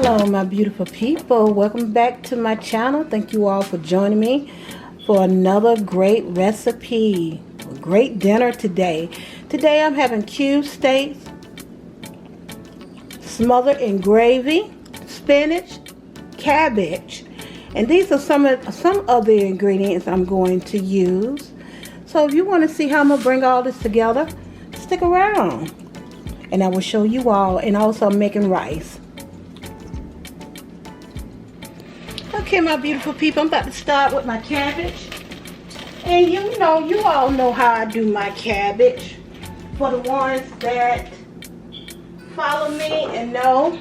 Hello my beautiful people, welcome back to my channel. Thank you all for joining me for another great recipe, a great dinner today. Today I'm having cube steaks smothered in gravy, spinach, cabbage, and these are some of the ingredients I'm going to use. So if you want to see how I'm going to bring all this together, stick around and I will show you all. And also I'm making rice. Okay, my beautiful people, I'm about to start with my cabbage. And you all know how I do my cabbage. For the ones that follow me and know,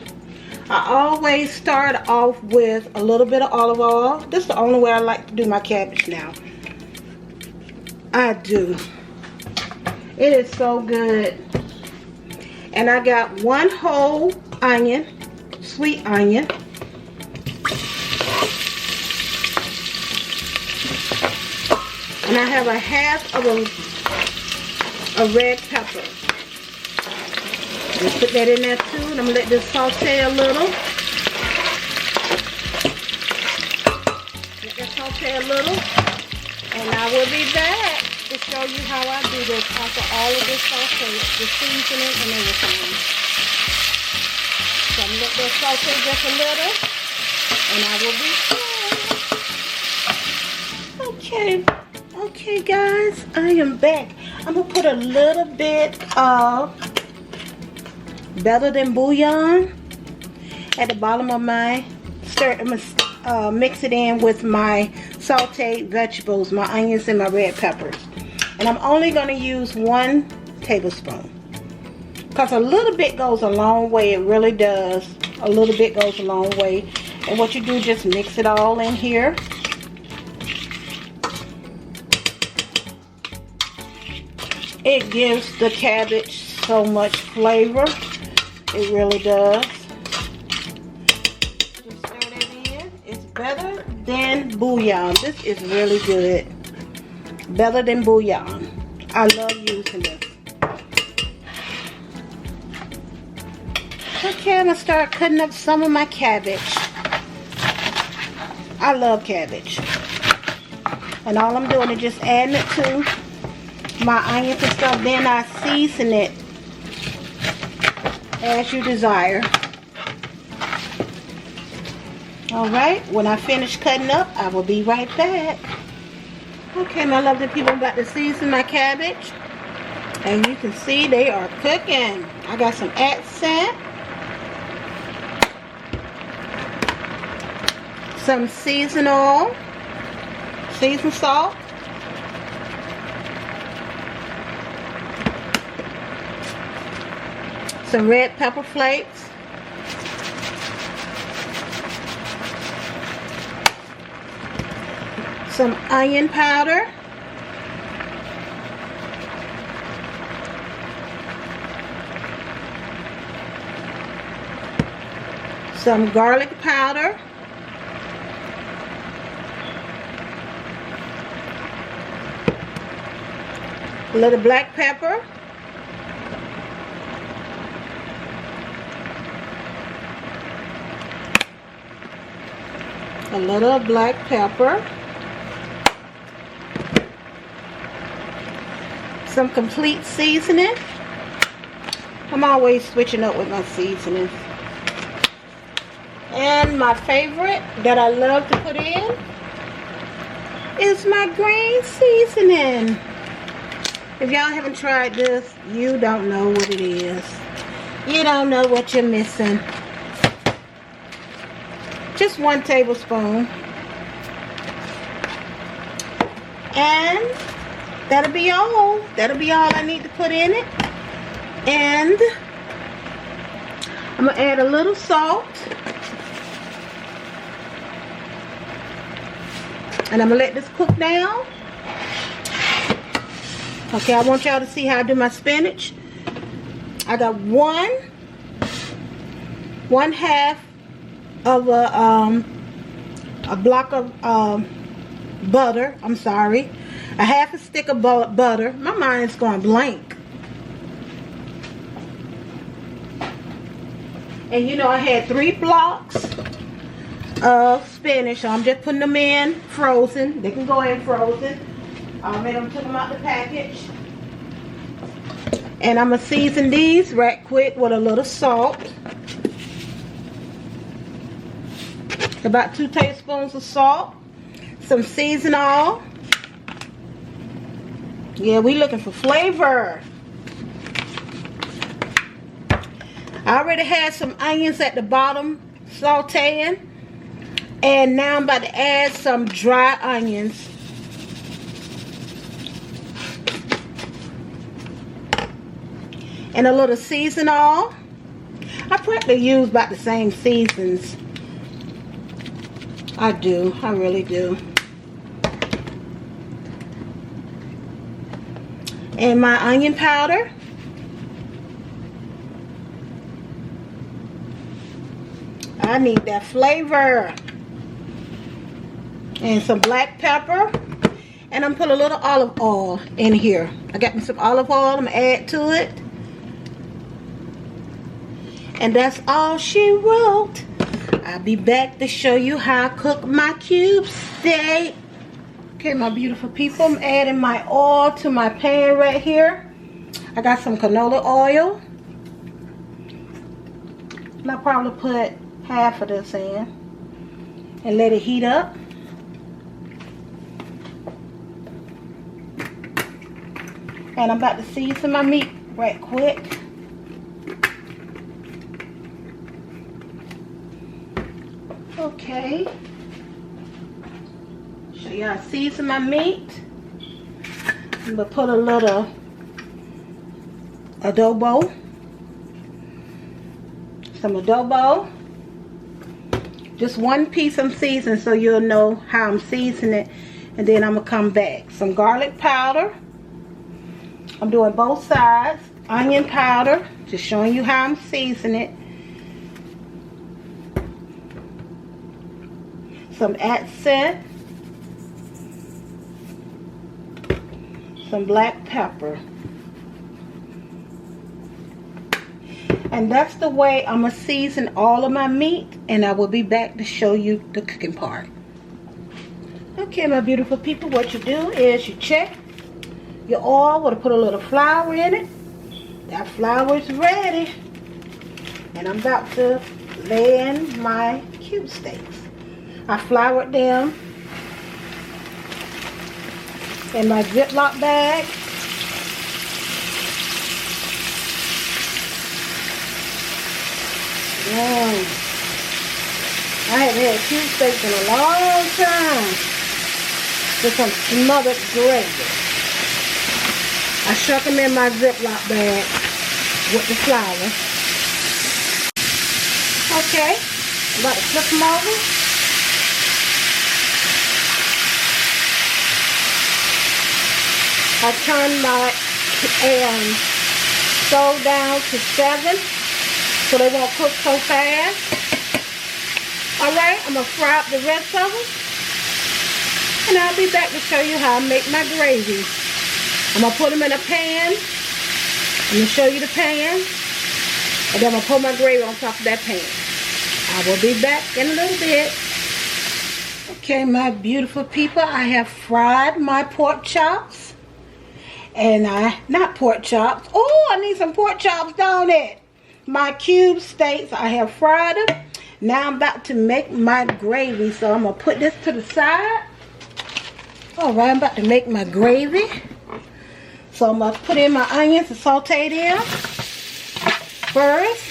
I always start off with a little bit of olive oil. This is the only way I like to do my cabbage now. I do. It is so good. And I got one whole onion, sweet onion. And I have a half of a red pepper. Just put that in there too, and I'm gonna let this saute a little. Let that saute a little, and I will be back to show you how I do this after all of this saute, the seasoning and everything. So I'm gonna let this saute just a little, and I will be back. Okay guys, I am back. I'm gonna put a little bit of better than bouillon at the bottom of my stir. I'm gonna mix it in with my sauteed vegetables, my onions and my red peppers. And I'm only gonna use 1 tablespoon. Because a little bit goes a long way, it really does. A little bit goes a long way. And what you do, just mix it all in here. It gives the cabbage so much flavor. It really does. Just stir that in. It's better than bouillon. This is really good. Better than bouillon. I love using this. Okay, I'm going to start cutting up some of my cabbage. I love cabbage. And all I'm doing is just adding it to my onions and stuff, then I season it as you desire. Alright, when I finish cutting up, I will be right back. Okay, my lovely people, I'm about to season my cabbage. And you can see they are cooking. I got some accent, some seasoned oil, seasoned salt, some red pepper flakes, some onion powder, some garlic powder, a little black pepper, a little black pepper, some complete seasoning. I'm always switching up with my seasonings. And my favorite that I love to put in is my green seasoning. If y'all haven't tried this, you don't know what it is. You don't know what you're missing. Just 1 tablespoon, and that'll be all. That'll be all I need to put in it. And I'm gonna add a little salt, and I'm gonna let this cook down. Okay, I want y'all to see how I do my spinach. I got one half of a block of butter. I'm sorry, a half a stick of butter. My mind's going blank. And you know I had 3 blocks of spinach, so I'm just putting them in frozen. They can go in frozen. I made them, took them out the package. And I'm going to season these right quick with a little salt. About 2 tablespoons of salt. Some seasoning oil. Yeah, we looking for flavor. I already had some onions at the bottom sauteing. And now I'm about to add some dry onions. And a little seasoning oil. I probably use about the same seasons. I do. I really do. And my onion powder. I need that flavor. And some black pepper. And I'm putting a little olive oil in here. I got me some olive oil. I'm going to add to it. And that's all she wrote. I'll be back to show you how I cook my cube steak. Okay, my beautiful people. I'm adding my oil to my pan right here. I got some canola oil. And I'll probably put half of this in. And let it heat up. And I'm about to season my meat right quick. Okay. Show you how I season my meat. I'm gonna put a little adobo. Some adobo. Just 1 piece I'm seasoning so you'll know how I'm seasoning it. And then I'm gonna come back. Some garlic powder. I'm doing both sides. Onion powder. Just showing you how I'm seasoning it. Some accent. Some black pepper. And that's the way I'm going to season all of my meat. And I will be back to show you the cooking part. Okay, my beautiful people. What you do is you check your oil. We're going to put a little flour in it. That flour is ready. And I'm about to lay in my cube steaks. I floured them in my Ziploc bag. I haven't had cube steaks in a long time. With some smothered gravy. I shuck them in my Ziploc bag with the flour. Okay, I'm about to flip them over. I turned my stove down to 7 so they won't cook so fast. Alright, I'm going to fry up the rest of them. And I'll be back to show you how I make my gravy. I'm going to put them in a pan. I'm going to show you the pan. And then I'm going to put my gravy on top of that pan. I will be back in a little bit. Okay, my beautiful people, I have fried my pork chops. And not pork chops. Oh, I need some pork chops, don't it? My cube steaks, I have fried them. Now I'm about to make my gravy. So I'm going to put this to the side. Alright, I'm about to make my gravy. So I'm going to put in my onions and saute them first.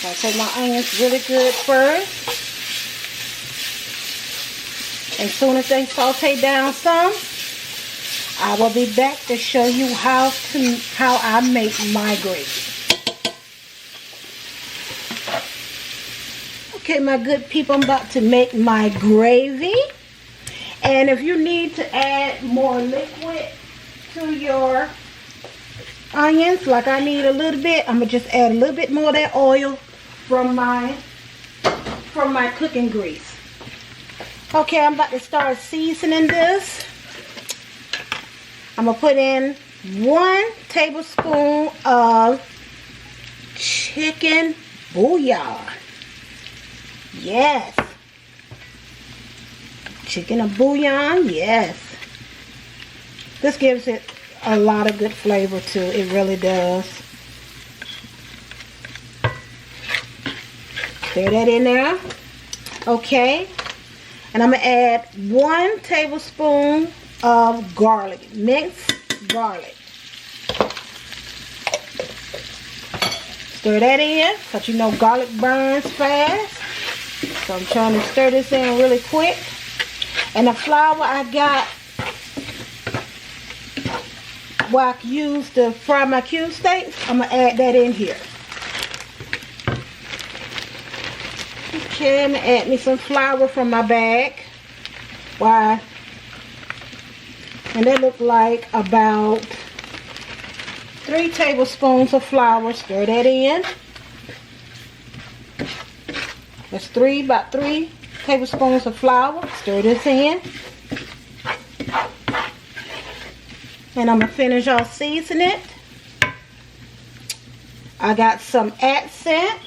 Saute my onions really good first. As soon as they saute down some, I will be back to show you how I make my gravy. Okay, my good people, I'm about to make my gravy. And if you need to add more liquid to your onions, like I need a little bit, I'm going to just add a little bit more of that oil from my cooking grease. Okay, I'm about to start seasoning this. I'm going to put in 1 tablespoon of chicken bouillon. Yes. Chicken and bouillon, yes. This gives it a lot of good flavor too. It really does. Stir that in there. Okay. And I'm going to add 1 tablespoon of garlic. Minced garlic. Stir that in, because you know garlic burns fast. So I'm trying to stir this in really quick. And the flour I got, what I used to fry my cube steaks, I'm going to add that in here. Okay, I'm going to add me some flour from my bag. Why? And that looked like about 3 tablespoons of flour. Stir that in. That's about 3 tablespoons of flour. Stir this in. And I'm going to finish off seasoning it. I got some accent,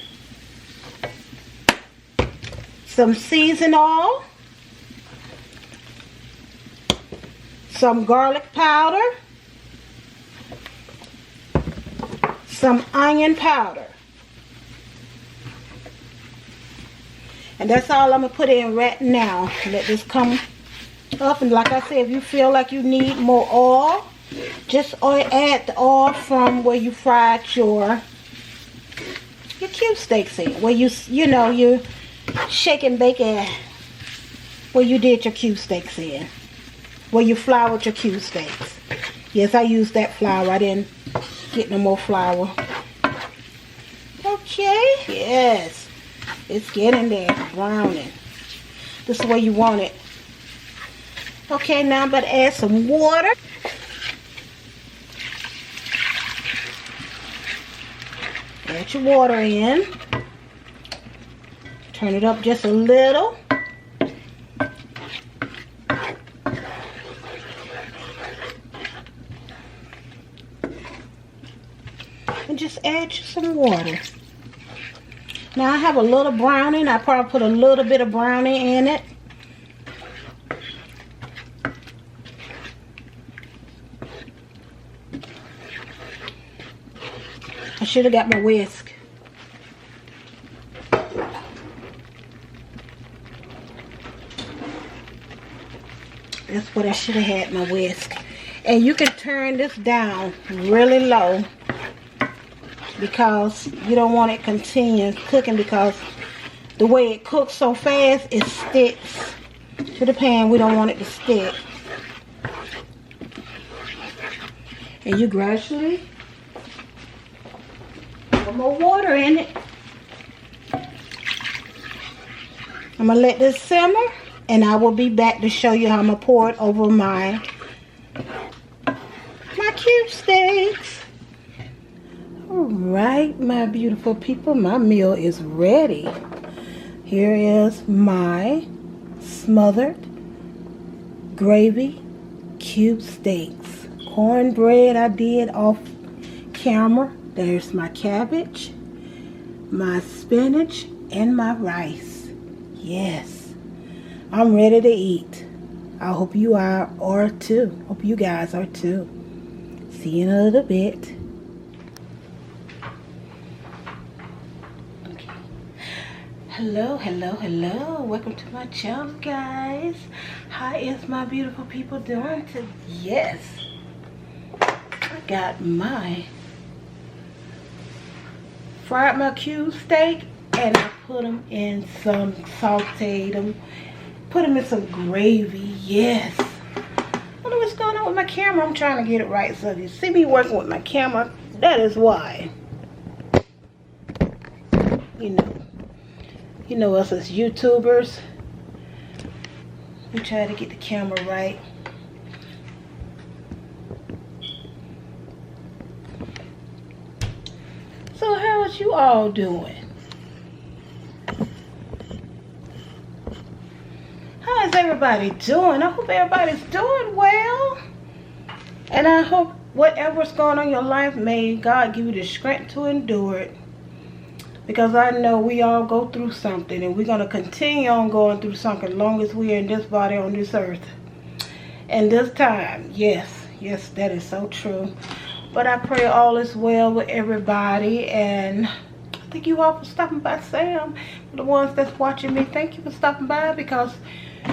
some seasoned oil, some garlic powder, some onion powder. And that's all I'm going to put in right now. Let this come up. And like I said, if you feel like you need more oil, just add the oil from where you fried your cube steaks in. Where you know, you shake and bake it, where you did your cube steaks in. Where you floured your cube steaks. Yes, I used that flour. I didn't get no more flour. Okay, yes. It's getting there, it's browning. This is the way you want it. Okay, now I'm about to add some water. Add your water in. Turn it up just a little. And just add some water. Now I have a little browning. I probably put a little bit of browning in it. I should have got my whisk. That's what I should have had, my whisk. And you can turn this down really low, because you don't want it continue cooking, because the way it cooks so fast, it sticks to the pan. We don't want it to stick. And you gradually put more water in it. I'm going to let this simmer, and I will be back to show you how I'm going to pour it over my cube steaks. Alright, my beautiful people, my meal is ready. Here is my smothered gravy cube steaks. Cornbread I did off camera. There's my cabbage, my spinach, and my rice. Yes, I'm ready to eat. I hope you are too. Hope you guys are too. See you in a little bit. Hello, hello, hello. Welcome to my channel, guys. How is my beautiful people doing today? Yes, I got fried my cube steak, and I put them in some sauteed them, put them in some gravy. Yes. I don't know what's going on with my camera. I'm trying to get it right, so if you see me working with my camera, that is why. You know us as YouTubers, we try to get the camera right. So how is you all doing? How is everybody doing? I hope everybody's doing well. And I hope whatever's going on in your life, may God give you the strength to endure it. Because I know we all go through something, and we're going to continue on going through something as long as we're in this body on this earth. And this time, yes, that is so true. But I pray all is well with everybody, and thank you all for stopping by, Sam. For the ones that's watching me, thank you for stopping by, because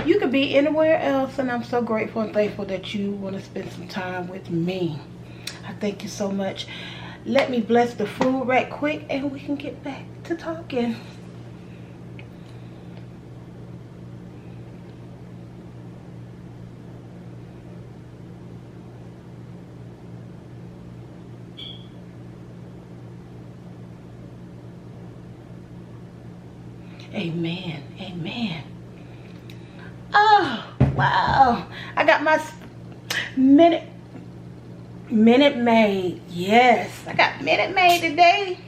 you could be anywhere else, and I'm so grateful and thankful that you want to spend some time with me. I thank you so much. Let me bless the food right quick, and we can get back to talking. Amen. Amen. Oh, wow. I got my Minute Maid. Yes, I got Minute Maid today.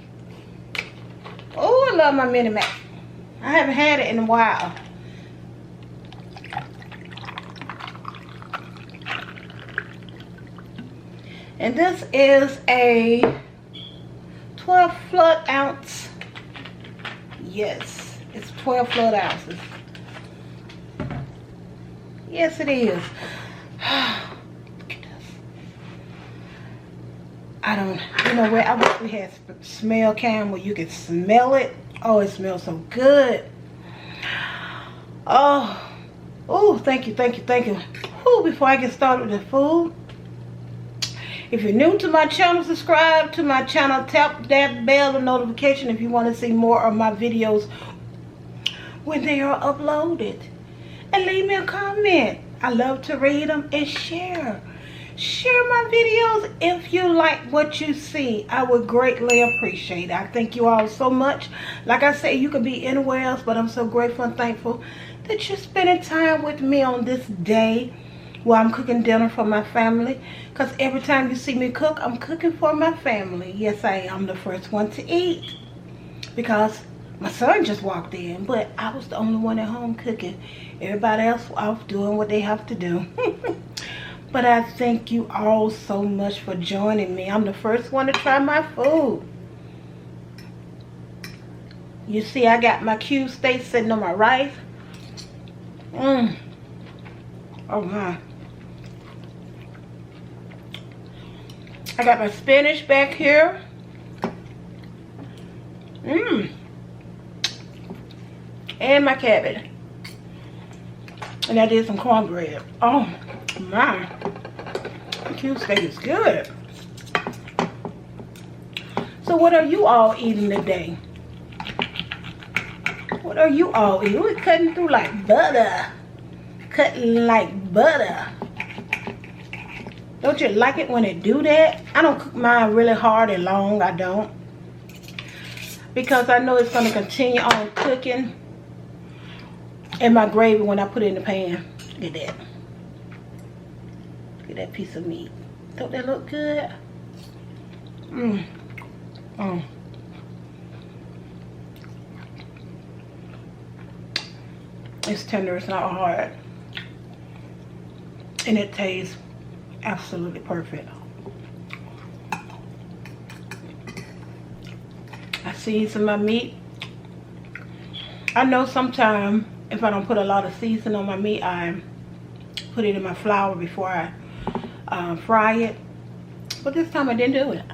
Oh, I love my Minute Maid. I haven't had it in a while. And this is a 12 flood ounce. Yes, it's 12 flood ounces. Yes, it is. I don't, you know where I wish we had smell cam where you could smell it. Oh, it smells so good. Oh, thank you. Oh, before I get started with the food, if you're new to my channel, subscribe to my channel. Tap that bell of notification if you want to see more of my videos when they are uploaded. And leave me a comment. I love to read them and share. Share my videos if you like what you see. I would greatly appreciate it. I thank you all so much. Like I say, you could be anywhere else, but I'm so grateful and thankful that you're spending time with me on this day while I'm cooking dinner for my family. Because every time you see me cook, I'm cooking for my family. Yes, I am the first one to eat, because my son just walked in, but I was the only one at home cooking. Everybody else off doing what they have to do. But I thank you all so much for joining me. I'm the first one to try my food. You see, I got my cube steak sitting on my rice. Oh my. I got my spinach back here. And my cabbage. And I did some cornbread. Oh my. The cube steak is good. So what are you all eating today? What are you all eating? We're cutting through like butter. Cutting like butter. Don't you like it when they do that? I don't cook mine really hard and long. I don't. Because I know it's going to continue on cooking in my gravy when I put it in the pan. Look at that. Look at that piece of meat. Don't that look good? It's tender, it's not hard. And it tastes absolutely perfect. I season my meat. I know sometimes if I don't put a lot of seasoning on my meat, I put it in my flour before I fry it. But this time I didn't do it.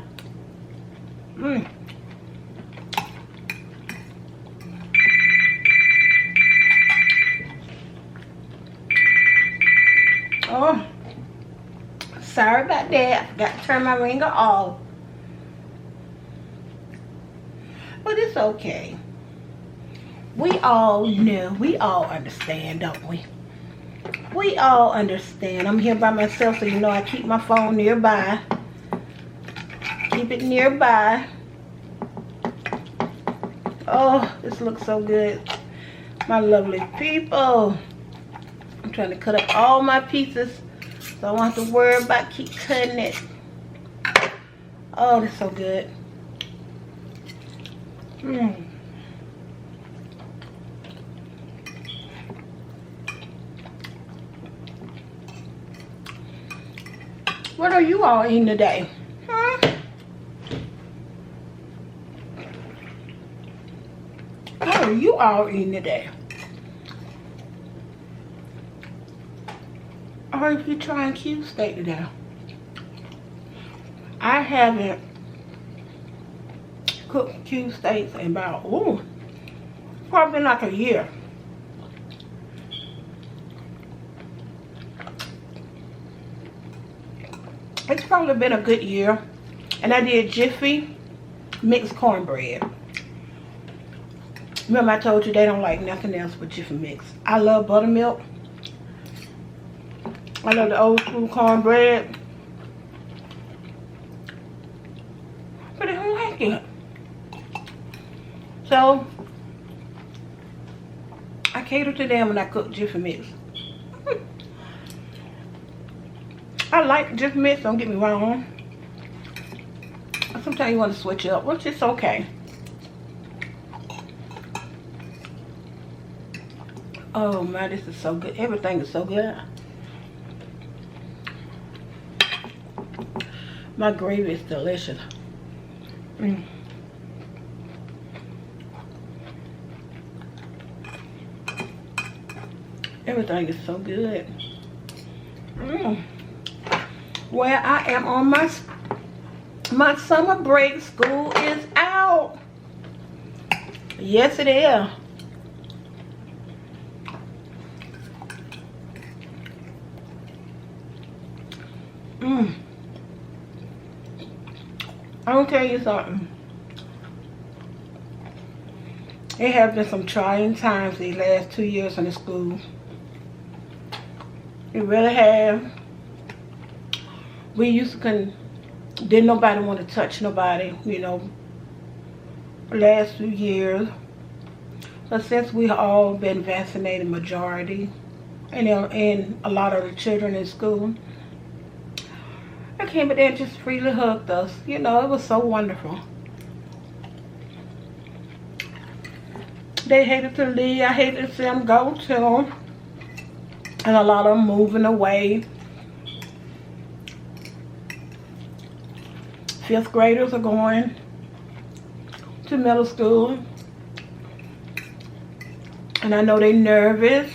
Oh, sorry about that. I forgot to turn my ringer off. But it's okay. We all know, we all understand, don't we? We all understand. I'm here by myself, so you know I keep my phone nearby. Keep it nearby. Oh, this looks so good. My lovely people. I'm trying to cut up all my pieces, so I don't have to worry about keep cutting it. Oh, that's so good. What are you all eating today? Huh? What are you all eating today? Or if you're trying cube steak today. I haven't cooked cube steaks in about, probably like a year. It's probably been a good year. And I did Jiffy mixed cornbread. Remember I told you they don't like nothing else but Jiffy mix. I love buttermilk. I love the old school cornbread. But they don't like it. So, I cater to them when I cook Jiffy mix. I like Jiffy mix, don't get me wrong. Sometimes you want to switch up, which is okay. Oh man, this is so good. Everything is so good. My gravy is delicious. Everything is so good. Well, I am on my summer break. School is out. Yes, it is. I'm gonna tell you something. It has been some trying times these last 2 years in the school. It really has. We used to didn't nobody want to touch nobody, you know, last 2 years. But since we all been vaccinated, majority, and a lot of the children in school, I came in there and just freely hugged us. You know, it was so wonderful. They hated to leave. I hated to see them go too. And a lot of them moving away. 5th graders are going to middle school. And I know they're nervous.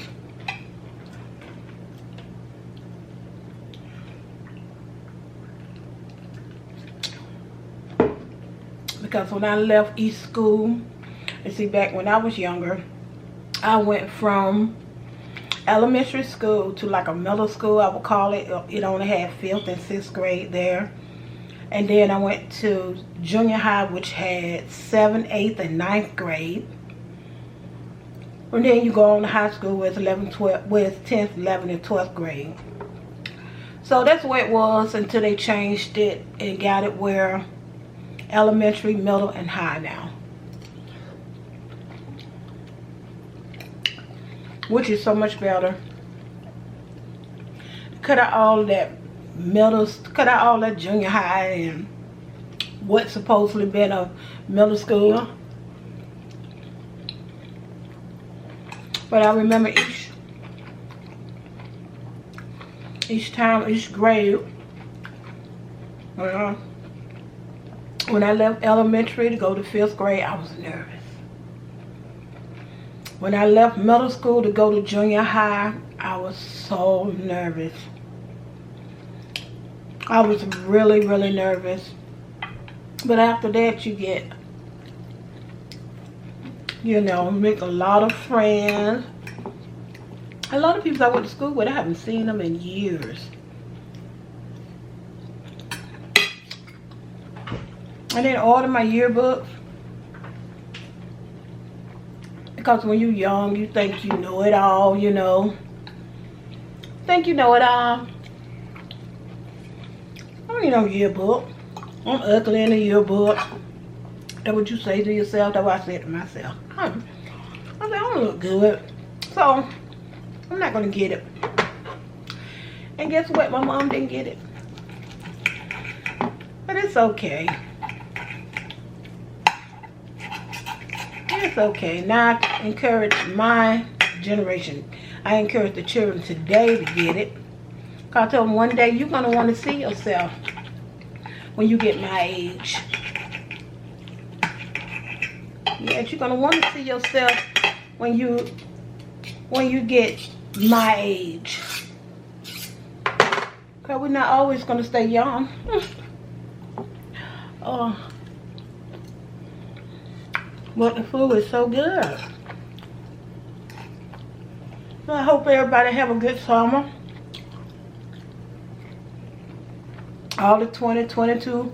Because when I left East School, and see, back when I was younger, I went from elementary school to like a middle school, I would call it. It only had 5th and 6th grade there. And then I went to junior high, which had 7th, 8th, and 9th grade. And then you go on to high school with 10th, 11th, and 12th grade. So that's the way it was until they changed it and got it where elementary, middle, and high now. Which is so much better. Cut out all that cut out all that junior high and what's supposedly been a middle school. But I remember each time, each grade, when I left elementary to go to 5th grade, I was nervous. When I left middle school to go to junior high, I was so nervous. I was really, really nervous. But after that, you get, you know, make a lot of friends. A lot of people I went to school with, I haven't seen them in years. I didn't order my yearbooks. Because when you're young, you think you know it all, you know. Think you know it all. I don't need no yearbook. I'm ugly in a yearbook. That's what you say to yourself. That's what I said to myself. I said, I don't look good. So, I'm not going to get it. And guess what? My mom didn't get it. But it's okay. It's okay. Now I encourage my generation. I encourage the children today to get it. I told him one day you're going to want to see yourself when you get my age. Yes, you're going to want to see yourself when you get my age. Because we're not always going to stay young. But the food is so good. So I hope everybody have a good summer. All the 2022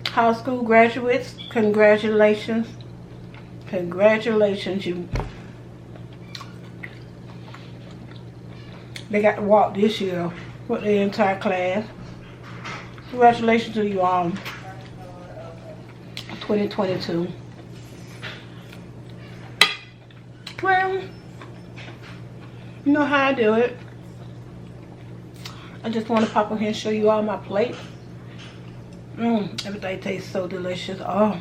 high school graduates, congratulations. Congratulations, you. They got to walk this year with the entire class. Congratulations to you all. 2022. Well, you know how I do it. I just want to pop in here and show you all my plate. Everything tastes so delicious. Oh,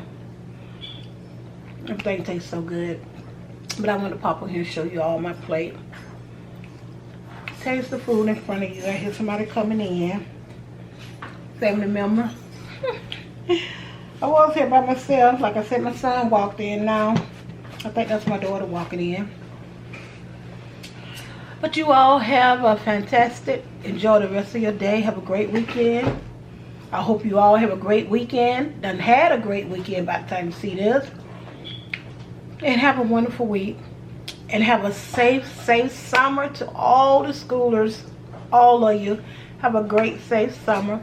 everything tastes so good. But I want to pop in here and show you all my plate. Taste the food in front of you. I hear somebody coming in. Family member. I was here by myself. Like I said, my son walked in now. I think that's my daughter walking in. But you all have a fantastic, enjoy the rest of your day. Have a great weekend. I hope you all have a great weekend. Done had a great weekend by the time you see this. And have a wonderful week. And have a safe summer to all the schoolers. All of you. Have a great, safe summer.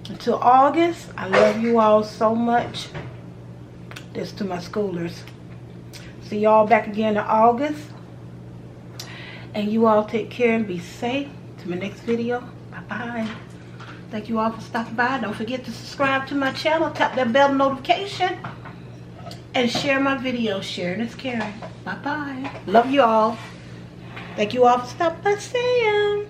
Until August, I love you all so much. This to my schoolers. See y'all back again in August. And you all take care and be safe. To my next video. Bye-bye. Thank you all for stopping by. Don't forget to subscribe to my channel. Tap that bell notification. And share my video. Sharing is caring. Bye-bye. Love you all. Thank you all for stopping by, Sam.